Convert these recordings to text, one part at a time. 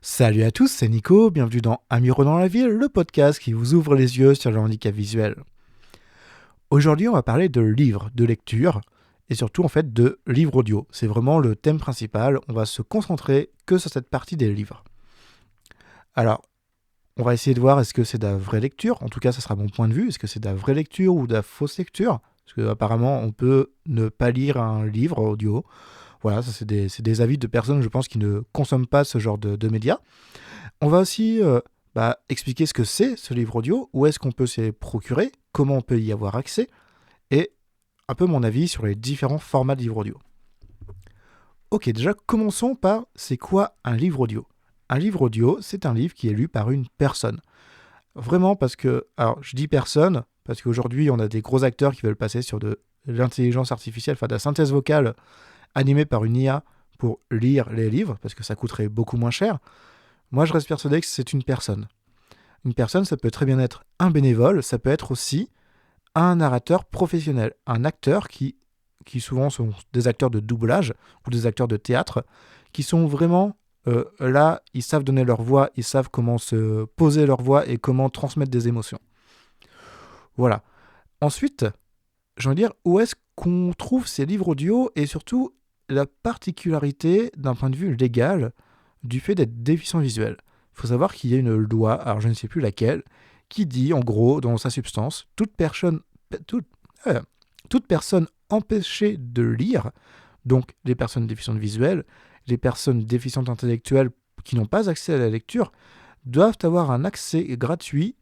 Salut à tous, c'est Nico, bienvenue dans Un micro dans la ville, le podcast qui vous ouvre les yeux sur le handicap visuel. Aujourd'hui, on va parler de livres, de lecture, et surtout en fait de livres audio. C'est vraiment le thème principal, on va se concentrer que sur cette partie des livres. Alors, on va essayer de voir est-ce que c'est de la vraie lecture, en tout cas ça sera mon point de vue, est-ce que c'est de la vraie lecture ou de la fausse lecture, parce qu'apparemment on peut ne pas lire un livre audio. Voilà, ça c'est des avis de personnes, je pense, qui ne consomment pas ce genre de médias. On va aussi expliquer ce que c'est ce livre audio, où est-ce qu'on peut se les procurer, comment on peut y avoir accès, et un peu mon avis sur les différents formats de livre audio. Ok, déjà commençons par c'est quoi un livre audio ? Un livre audio, c'est un livre qui est lu par une personne. Vraiment parce que, alors je dis personne, parce qu'aujourd'hui on a des gros acteurs qui veulent passer sur de l'intelligence artificielle, enfin de la synthèse vocale animée par une IA pour lire les livres, parce que ça coûterait beaucoup moins cher. Moi, je reste persuadé que c'est une personne. Une personne, ça peut très bien être un bénévole, ça peut être aussi un narrateur professionnel, un acteur qui souvent sont des acteurs de doublage ou des acteurs de théâtre, qui sont vraiment là, ils savent donner leur voix, ils savent comment se poser leur voix et comment transmettre des émotions. Voilà. Ensuite, j'ai envie de dire, où est-ce qu'on trouve ces livres audio et surtout la particularité d'un point de vue légal du fait d'être déficient visuel. Il faut savoir qu'il y a une loi, alors je ne sais plus laquelle, qui dit en gros dans sa substance, toute personne empêchée de lire, donc les personnes déficientes visuelles, les personnes déficientes intellectuelles qui n'ont pas accès à la lecture, doivent avoir un accès gratuit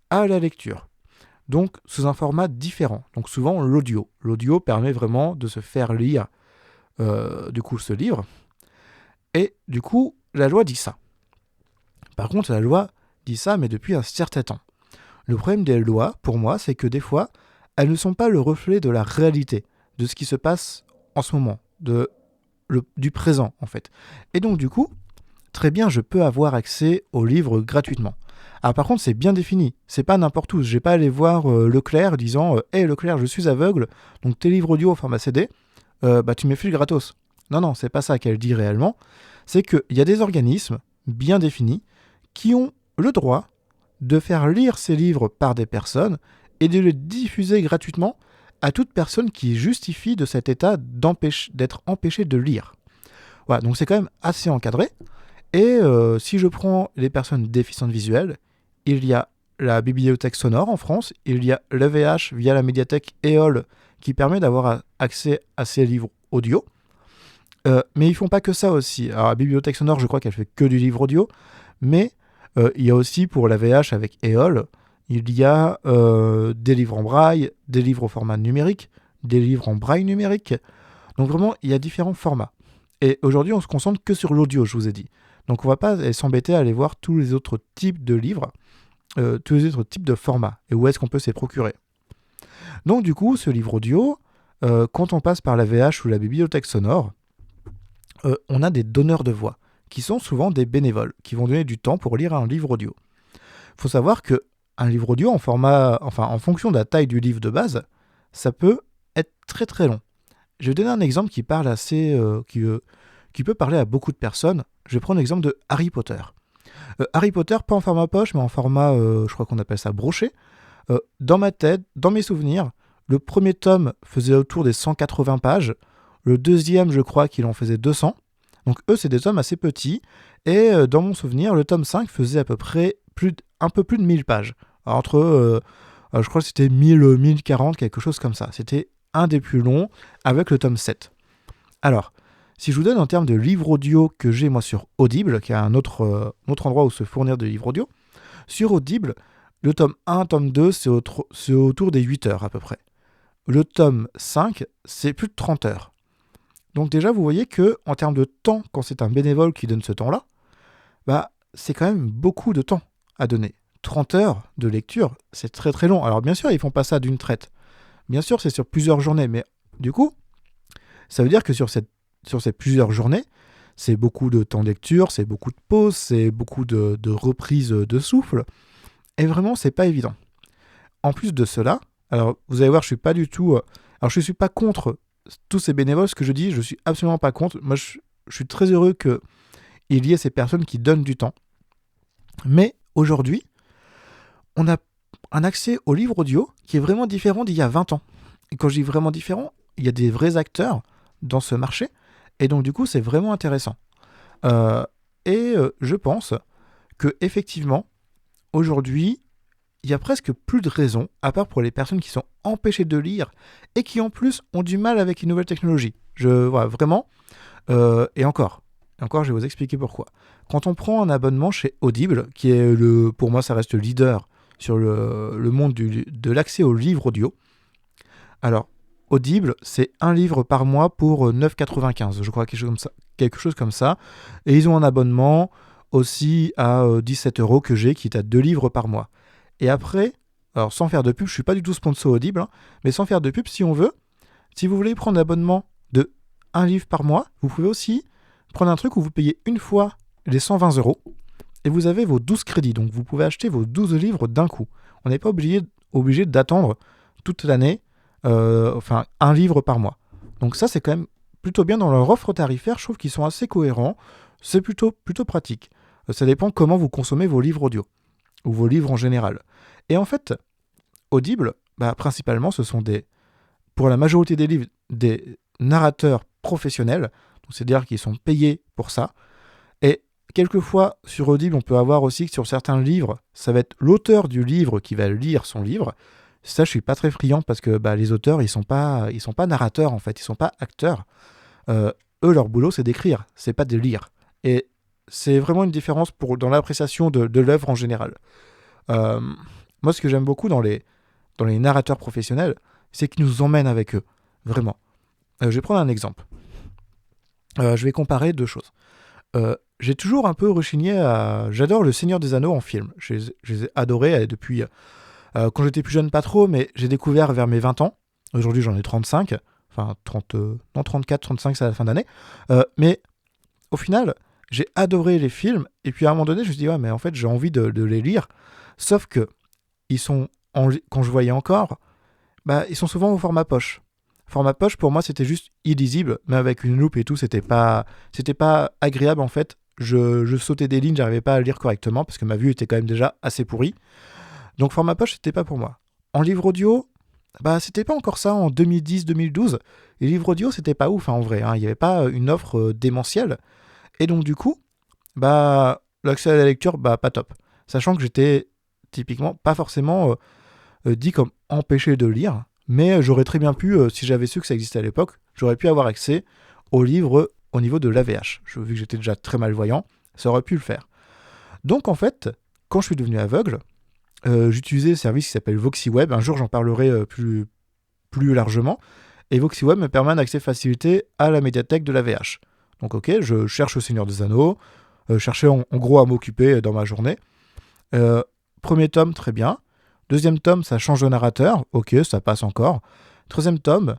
à la lecture. Donc sous un format différent, donc souvent l'audio. L'audio permet vraiment de se faire lire ce livre. Et du coup, la loi dit ça. Par contre, la loi dit ça, mais depuis un certain temps. Le problème des lois, pour moi, c'est que des fois, elles ne sont pas le reflet de la réalité, de ce qui se passe en ce moment, du présent, en fait. Et donc, du coup, très bien, je peux avoir accès aux livres gratuitement. Alors, par contre, c'est bien défini. C'est pas n'importe où. Je vais pas aller voir Leclerc disant Hey Leclerc, je suis aveugle, donc tes livres audio au format CD, tu me files gratos. Non, c'est pas ça qu'elle dit réellement. C'est qu'il y a des organismes bien définis qui ont le droit de faire lire ces livres par des personnes et de les diffuser gratuitement à toute personne qui justifie de cet état d'être empêché de lire. Voilà, donc c'est quand même assez encadré. Et si je prends les personnes déficientes visuelles, il y a la bibliothèque sonore en France, il y a l'EVH via la médiathèque EOL qui permet d'avoir accès à ces livres audio. Mais ils font pas que ça aussi. Alors la bibliothèque sonore, je crois qu'elle fait que du livre audio, mais il y a aussi pour la VH avec EOL, il y a des livres en braille, des livres au format numérique, des livres en braille numérique. Donc vraiment, il y a différents formats. Et aujourd'hui, on se concentre que sur l'audio, je vous ai dit. Donc on va pas s'embêter à aller voir tous les autres types de livres, tous les autres types de formats, et où est-ce qu'on peut s'y procurer. Donc du coup, ce livre audio, quand on passe par la VH ou la bibliothèque sonore, on a des donneurs de voix, qui sont souvent des bénévoles, qui vont donner du temps pour lire un livre audio. Il faut savoir qu'un livre audio, en fonction de la taille du livre de base, ça peut être très très long. Je vais donner un exemple qui parle qui peut parler à beaucoup de personnes. Je vais prendre l'exemple de Harry Potter. Harry Potter, pas en format poche, mais en format, je crois qu'on appelle ça broché. Dans ma tête, dans mes souvenirs, le premier tome faisait autour des 180 pages. Le deuxième, je crois qu'il en faisait 200. Donc eux, c'est des tomes assez petits. Et dans mon souvenir, le tome 5 faisait à peu près un peu plus de 1000 pages. Alors, je crois que c'était 1040, quelque chose comme ça. C'était un des plus longs avec le tome 7. Alors, si je vous donne en termes de livres audio que j'ai moi sur Audible, qui est un autre endroit où se fournir de livres audio, sur Audible, le tome 1, tome 2, c'est autour des 8 heures à peu près. Le tome 5, c'est plus de 30 heures. Donc déjà, vous voyez que en termes de temps, quand c'est un bénévole qui donne ce temps-là, c'est quand même beaucoup de temps à donner. 30 heures de lecture, c'est très très long. Alors bien sûr, ils font pas ça d'une traite. Bien sûr, c'est sur plusieurs journées, mais du coup, ça veut dire que sur ces plusieurs journées, c'est beaucoup de temps de lecture, c'est beaucoup de pauses, c'est beaucoup de reprises de souffle, et vraiment, c'est pas évident. En plus de cela, alors vous allez voir, je suis pas contre tous ces bénévoles, ce que je dis, je suis absolument pas contre. Moi, je suis très heureux qu'ils il y ait ces personnes qui donnent du temps. Mais aujourd'hui, on a un accès au livre audio qui est vraiment différent d'il y a 20 ans. Et quand je dis vraiment différent, il y a des vrais acteurs dans ce marché, et donc du coup c'est vraiment intéressant. Je pense que effectivement, aujourd'hui, il y a presque plus de raisons, à part pour les personnes qui sont empêchées de lire et qui en plus ont du mal avec les nouvelles technologies. Voilà, vraiment. Et encore, je vais vous expliquer pourquoi. Quand on prend un abonnement chez Audible, qui est pour moi ça reste le leader sur le monde de l'accès aux livres audio. Alors, Audible, c'est un livre par mois pour 9,95, je crois, quelque chose comme ça. Et ils ont un abonnement aussi à 17 € que j'ai, qui est à 2 livres par mois. Et après, alors sans faire de pub, je suis pas du tout sponsor Audible, hein, mais sans faire de pub, si on veut, si vous voulez prendre l'abonnement de 1 livre par mois, vous pouvez aussi prendre un truc où vous payez une fois les 120 € et vous avez vos 12 crédits. Donc vous pouvez acheter vos 12 livres d'un coup. On n'est pas obligé d'attendre toute l'année, un livre par mois. Donc ça, c'est quand même plutôt bien dans leur offre tarifaire. Je trouve qu'ils sont assez cohérents. C'est plutôt pratique. Ça dépend comment vous consommez vos livres audio ou vos livres en général. Et en fait, Audible, principalement, ce sont pour la majorité des livres, des narrateurs professionnels, c'est-à-dire qu'ils sont payés pour ça. Et quelquefois, sur Audible, on peut avoir aussi que sur certains livres, ça va être l'auteur du livre qui va lire son livre. Ça, je suis pas très friand parce que les auteurs, ils sont pas narrateurs en fait, ils sont pas acteurs. Eux, leur boulot, c'est d'écrire, c'est pas de lire. Et c'est vraiment une différence dans l'appréciation de l'œuvre en général. Moi, ce que j'aime beaucoup dans les narrateurs professionnels, c'est qu'ils nous emmènent avec eux, vraiment. Je vais prendre un exemple. Je vais comparer deux choses. J'ai toujours un peu rechigné J'adore Le Seigneur des Anneaux en film. Je les ai adorés depuis... quand j'étais plus jeune, pas trop, mais j'ai découvert vers mes 20 ans. Aujourd'hui, j'en ai 35. Enfin, 34, 35, c'est à la fin d'année. Mais au final, j'ai adoré les films. Et puis à un moment donné, je me suis dit, ouais, mais en fait, j'ai envie de les lire. Sauf que, quand je voyais encore, ils sont souvent au format poche. Format poche, pour moi, c'était juste illisible, mais avec une loupe et tout, c'était pas agréable en fait. Je sautais des lignes, j'arrivais pas à lire correctement parce que ma vue était quand même déjà assez pourrie. Donc format poche, c'était pas pour moi. En livre audio, c'était pas encore ça en 2010-2012. Les livres audio, c'était pas ouf en vrai. Il n'y avait pas une offre démentielle. Et donc du coup, l'accès à la lecture, pas top. Sachant que j'étais typiquement pas forcément dit comme empêché de lire, mais j'aurais très bien pu, si j'avais su que ça existait à l'époque, j'aurais pu avoir accès aux livres au niveau de l'AVH. Vu que j'étais déjà très malvoyant, ça aurait pu le faire. Donc en fait, quand je suis devenu aveugle, j'utilisais un service qui s'appelle VoxyWeb. Un jour, j'en parlerai plus largement. Et VoxyWeb me permet un accès facilité à la médiathèque de l'AVH. Donc ok, je cherche Le Seigneur des Anneaux, chercher en gros à m'occuper dans ma journée. Premier tome, très bien. Deuxième tome, ça change de narrateur. Ok, ça passe encore. Troisième tome,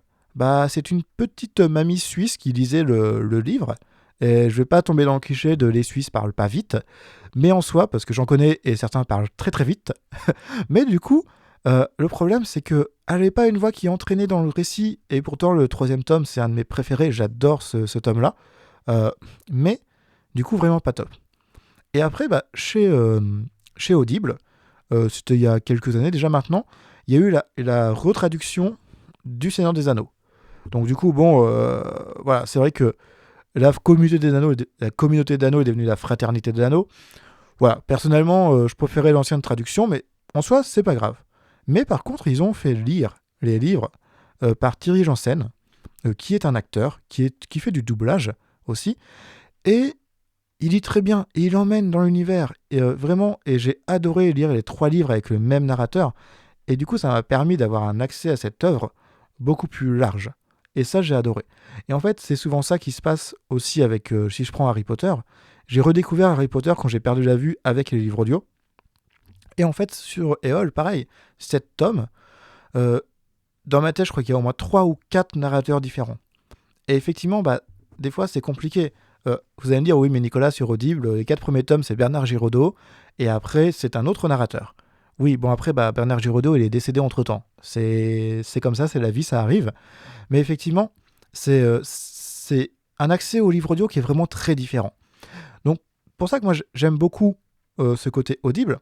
c'est une petite mamie suisse qui lisait le livre. Et je vais pas tomber dans le cliché de les Suisses parlent pas vite. Mais en soi, parce que j'en connais et certains parlent très très vite. Mais du coup, le problème, c'est qu'elle n'avait pas une voix qui entraînait dans le récit. Et pourtant, le troisième tome, c'est un de mes préférés. J'adore ce tome-là. Mais du coup, vraiment pas top. Et après, chez Audible, c'était il y a quelques années déjà maintenant, il y a eu la retraduction du Seigneur des Anneaux. Donc du coup, voilà, c'est vrai que la communauté d'anneaux est devenue la fraternité de l'anneau. Voilà, personnellement, je préférais l'ancienne traduction, mais en soi, c'est pas grave. Mais par contre, ils ont fait lire les livres par Thierry Janssen, qui est un acteur, qui fait du doublage aussi, et il lit très bien, et il emmène dans l'univers, et vraiment, et j'ai adoré lire les 3 livres avec le même narrateur, et du coup, ça m'a permis d'avoir un accès à cette œuvre beaucoup plus large. Et ça, j'ai adoré. Et en fait, c'est souvent ça qui se passe aussi avec, si je prends Harry Potter, j'ai redécouvert Harry Potter quand j'ai perdu la vue avec les livres audio. Et en fait, sur EOL, pareil, 7 tomes, dans ma tête, je crois qu'il y a au moins 3 ou 4 narrateurs différents. Et effectivement, des fois, c'est compliqué. Vous allez me dire, oui, mais Nicolas, sur Audible, les 4 premiers tomes, c'est Bernard Giraudot, et après, c'est un autre narrateur. Oui, bon, après, Bernard Giraudot, il est décédé entre-temps. C'est comme ça, c'est la vie, ça arrive. Mais effectivement, c'est un accès au livre audio qui est vraiment très différent. Donc, pour ça que moi j'aime beaucoup ce côté audible.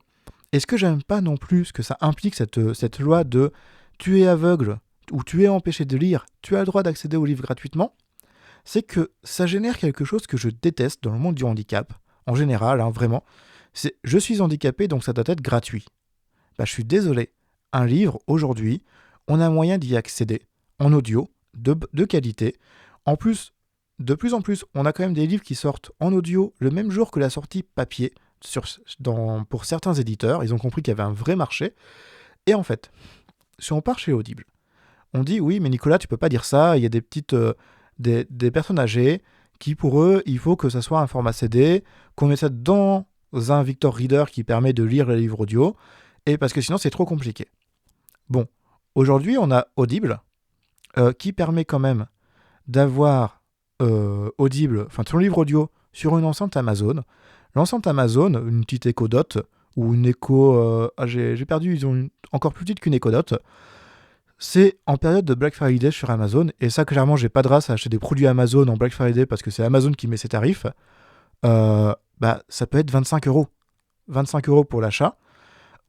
Et ce que j'aime pas non plus, ce que ça implique, cette loi de tu es aveugle ou tu es empêché de lire, tu as le droit d'accéder aux livres gratuitement, c'est que ça génère quelque chose que je déteste dans le monde du handicap, en général, hein, vraiment. C'est je suis handicapé donc ça doit être gratuit. Bah, je suis désolé. Un livre, aujourd'hui, on a moyen d'y accéder en audio, de qualité. En plus, de plus en plus, on a quand même des livres qui sortent en audio le même jour que la sortie papier pour certains éditeurs. Ils ont compris qu'il y avait un vrai marché. Et en fait, si on part chez Audible, on dit oui, mais Nicolas, tu peux pas dire ça. Il y a des personnes âgées qui, pour eux, il faut que ça soit un format CD, qu'on mette ça dans un Victor Reader qui permet de lire les livres audio, et parce que sinon c'est trop compliqué. Bon, aujourd'hui on a Audible, qui permet quand même d'avoir Audible, enfin ton livre audio, sur une enceinte Amazon. L'enceinte Amazon, une petite Echo Dot, ou une Echo... j'ai perdu, ils ont encore plus petite qu'une Echo Dot. C'est en période de Black Friday sur Amazon, et ça clairement j'ai pas de race à acheter des produits Amazon en Black Friday parce que c'est Amazon qui met ses tarifs. Ça peut être 25 euros. 25 euros pour l'achat.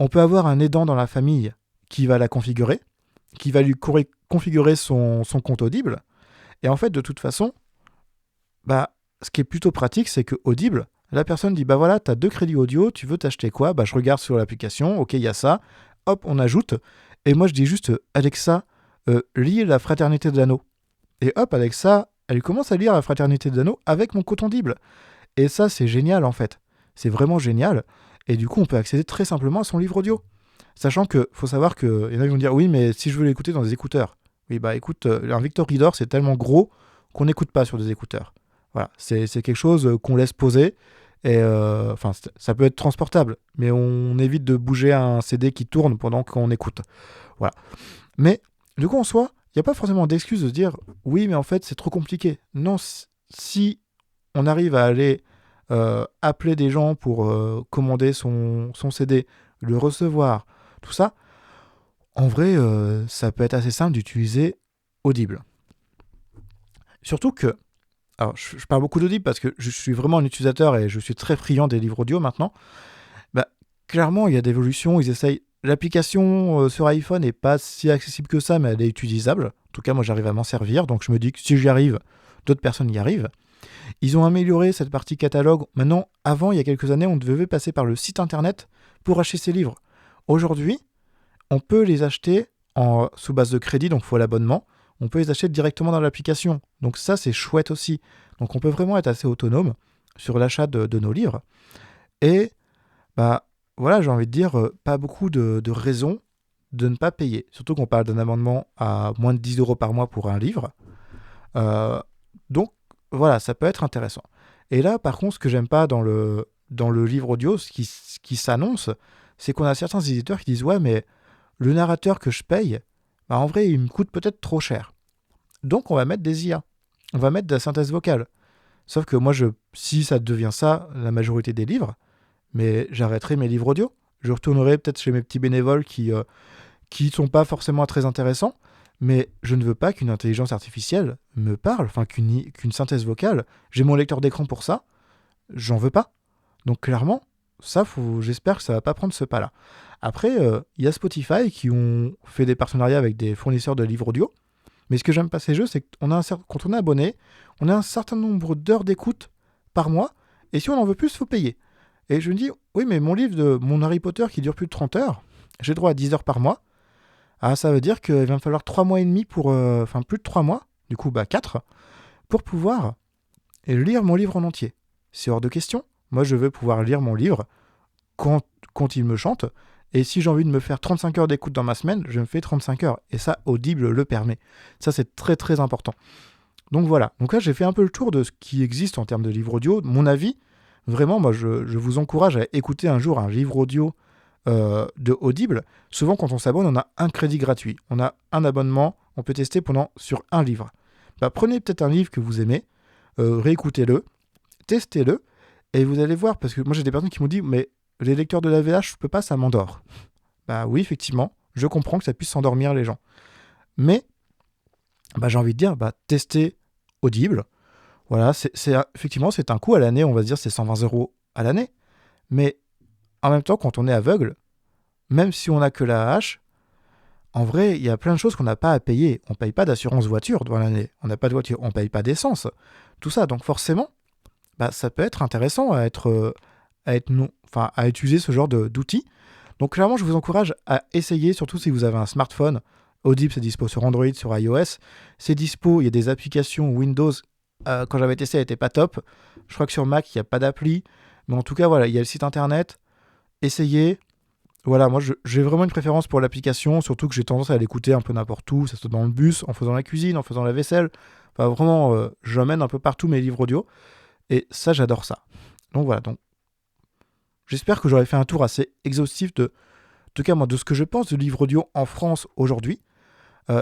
On peut avoir un aidant dans la famille qui va la configurer, qui va lui configurer son compte Audible. Et en fait, de toute façon, ce qui est plutôt pratique, c'est que Audible, la personne dit, voilà, tu as 2 crédits audio, tu veux t'acheter quoi ? Je regarde sur l'application, ok, il y a ça, hop, on ajoute. Et moi, je dis juste, Alexa, lis la Fraternité de l'Anneau. Et hop, Alexa, elle commence à lire la Fraternité de l'Anneau avec mon compte Audible. Et ça, c'est génial, en fait. C'est vraiment génial. Et du coup, on peut accéder très simplement à son livre audio. Sachant que, faut savoir que, il y en a qui vont dire, oui, mais si je veux l'écouter dans des écouteurs. Oui, écoute, un Victor Reader, c'est tellement gros qu'on n'écoute pas sur des écouteurs. Voilà, c'est quelque chose qu'on laisse poser. Et ça peut être transportable, mais on évite de bouger un CD qui tourne pendant qu'on écoute. Voilà. Mais, du coup, en soi, il n'y a pas forcément d'excuse de se dire, oui, mais en fait, c'est trop compliqué. Non, si on arrive à aller appeler des gens pour commander son CD, le recevoir, tout ça, en vrai, ça peut être assez simple d'utiliser Audible. Surtout que, alors je parle beaucoup d'Audible parce que je suis vraiment un utilisateur et je suis très friand des livres audio maintenant. Clairement, il y a des évolutions, ils essayent. L'application sur iPhone n'est pas si accessible que ça, mais elle est utilisable. En tout cas, moi j'arrive à m'en servir, donc je me dis que si j'y arrive, d'autres personnes y arrivent. Ils ont amélioré cette partie catalogue. Maintenant, avant, il y a quelques années, on devait passer par le site internet pour acheter ces livres. Aujourd'hui, on peut les acheter sous base de crédit, donc il faut l'abonnement. On peut les acheter directement dans l'application. Donc ça, c'est chouette aussi. Donc on peut vraiment être assez autonome sur l'achat de nos livres. Et voilà, j'ai envie de dire, pas beaucoup de raisons de ne pas payer. Surtout qu'on parle d'un abonnement à moins de 10 euros par mois pour un livre. Donc voilà, ça peut être intéressant. Et là, par contre, ce que j'aime pas dans le livre audio, ce qui s'annonce, c'est qu'on a certains éditeurs qui disent « Ouais, mais le narrateur que je paye, en vrai, il me coûte peut-être trop cher. Donc, on va mettre des IA. On va mettre de la synthèse vocale. » Sauf que moi, si ça devient ça, la majorité des livres, mais j'arrêterai mes livres audio. Je retournerai peut-être chez mes petits bénévoles qui sont pas forcément très intéressants, mais je ne veux pas qu'une intelligence artificielle me parle, enfin qu'une synthèse vocale. J'ai mon lecteur d'écran pour ça, j'en veux pas. Donc clairement, ça, j'espère que ça va pas prendre ce pas-là. Après, il y a Spotify qui ont fait des partenariats avec des fournisseurs de livres audio. Mais ce que j'aime pas ces jeux, c'est que quand on est abonné, on a un certain nombre d'heures d'écoute par mois, et si on en veut plus, il faut payer. Et je me dis, oui, mais mon Harry Potter qui dure plus de 30 heures, j'ai droit à 10 heures par mois. Ah, ça veut dire qu'il va me falloir 3 mois et demi plus de 3 mois, du coup 4, pour pouvoir lire mon livre en entier. C'est hors de question. Moi, je veux pouvoir lire mon livre quand il me chante. Et si j'ai envie de me faire 35 heures d'écoute dans ma semaine, je me fais 35 heures. Et ça, Audible le permet. Ça, c'est très très important. Donc voilà. Donc là, j'ai fait un peu le tour de ce qui existe en termes de livres audio. Mon avis, vraiment, moi, je vous encourage à écouter un jour un livre audio de Audible. Souvent, quand on s'abonne, on a un crédit gratuit. On a un abonnement, on peut tester sur un livre. Prenez peut-être un livre que vous aimez, réécoutez-le, testez-le, et vous allez voir, parce que moi j'ai des personnes qui m'ont dit, mais les lecteurs de la VH, je peux pas, ça m'endort. Oui, effectivement, je comprends que ça puisse s'endormir les gens. Mais, j'ai envie de dire, testez Audible. Voilà, effectivement, c'est un coût à l'année, on va se dire, c'est 120 € à l'année. Mais en même temps, quand on est aveugle, même si on n'a que la hache, en vrai, il y a plein de choses qu'on n'a pas à payer. On ne paye pas d'assurance voiture dans l'année. On n'a pas de voiture. On ne paye pas d'essence. Tout ça. Donc forcément, ça peut être intéressant à utiliser ce genre d'outils. Donc clairement, je vous encourage à essayer, surtout si vous avez un smartphone. Audible, c'est dispo sur Android, sur iOS. C'est dispo, il y a des applications Windows. Quand j'avais testé, elle n'était pas top. Je crois que sur Mac, il n'y a pas d'appli. Mais en tout cas, voilà, il y a le site internet. Essayez. Voilà, moi, j'ai vraiment une préférence pour l'application, surtout que j'ai tendance à l'écouter un peu n'importe où, ça soit dans le bus, en faisant la cuisine, en faisant la vaisselle. Enfin, vraiment, j'emmène un peu partout mes livres audio. Et ça, j'adore ça. Donc voilà, j'espère que j'aurai fait un tour assez exhaustif en tout cas, moi, de ce que je pense de livres audio en France aujourd'hui.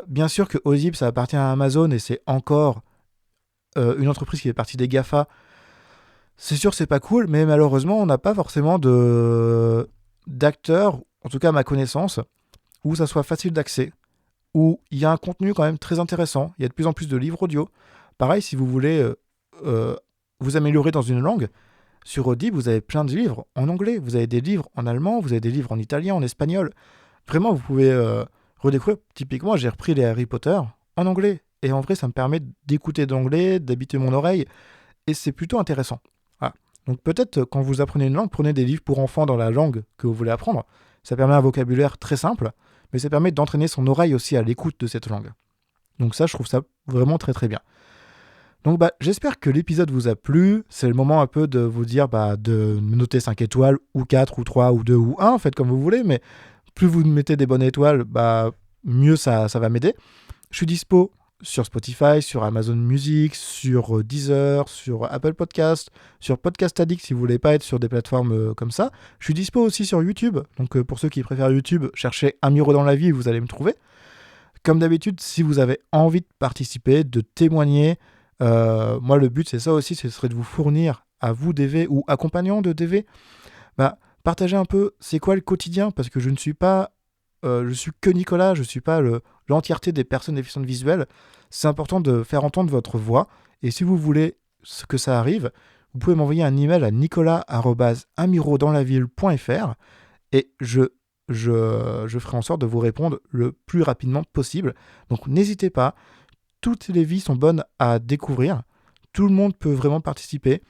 Bien sûr que Audible, ça appartient à Amazon et c'est encore une entreprise qui fait partie des GAFA. C'est sûr, c'est pas cool, mais malheureusement, on n'a pas forcément d'acteurs, en tout cas à ma connaissance, où ça soit facile d'accès, où il y a un contenu quand même très intéressant. Il y a de plus en plus de livres audio. Pareil, si vous voulez vous améliorer dans une langue, sur Audible, vous avez plein de livres en anglais, vous avez des livres en allemand, vous avez des livres en italien, en espagnol. Vraiment, vous pouvez redécouvrir. Typiquement, j'ai repris les Harry Potter en anglais. Et en vrai, ça me permet d'écouter de l'anglais, d'habituer mon oreille. Et c'est plutôt intéressant. Voilà. Donc peut-être, quand vous apprenez une langue, prenez des livres pour enfants dans la langue que vous voulez apprendre. Ça permet un vocabulaire très simple, mais ça permet d'entraîner son oreille aussi à l'écoute de cette langue. Donc ça, je trouve ça vraiment très très bien. Donc j'espère que l'épisode vous a plu. C'est le moment un peu de vous dire de me noter 5 étoiles, ou 4, ou 3, ou 2, ou 1, faites comme vous voulez, mais plus vous mettez des bonnes étoiles, mieux ça va m'aider. Je suis dispo sur Spotify, sur Amazon Music, sur Deezer, sur Apple Podcast, sur Podcast Addict si vous voulez pas être sur des plateformes comme ça. Je suis dispo aussi sur YouTube, donc pour ceux qui préfèrent YouTube, cherchez Un Miro dans la vie et vous allez me trouver. Comme d'habitude, si vous avez envie de participer, de témoigner, moi le but c'est ça aussi, ce serait de vous fournir à vous DV ou accompagnants de DV, partagez un peu c'est quoi le quotidien, parce que je ne suis pas, je suis que Nicolas, je ne suis pas l'entièreté des personnes déficientes visuelles. C'est important de faire entendre votre voix, et si vous voulez que ça arrive, vous pouvez m'envoyer un email à nicolas@unmirodanslaville.fr et je ferai en sorte de vous répondre le plus rapidement possible. Donc n'hésitez pas, toutes les vies sont bonnes à découvrir, tout le monde peut vraiment participer,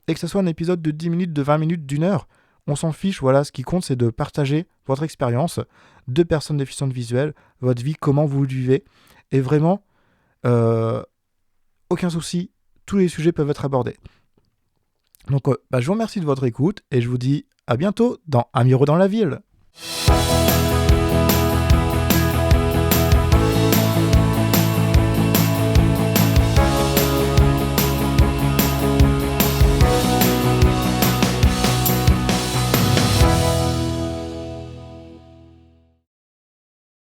et que ce soit un épisode de 10 minutes, de 20 minutes, d'1 heure, on s'en fiche, voilà, ce qui compte c'est de partager votre expérience de personnes déficientes visuelles, votre vie, comment vous le vivez, et vraiment, aucun souci, tous les sujets peuvent être abordés. Donc je vous remercie de votre écoute, et je vous dis à bientôt dans Un Miro dans la ville.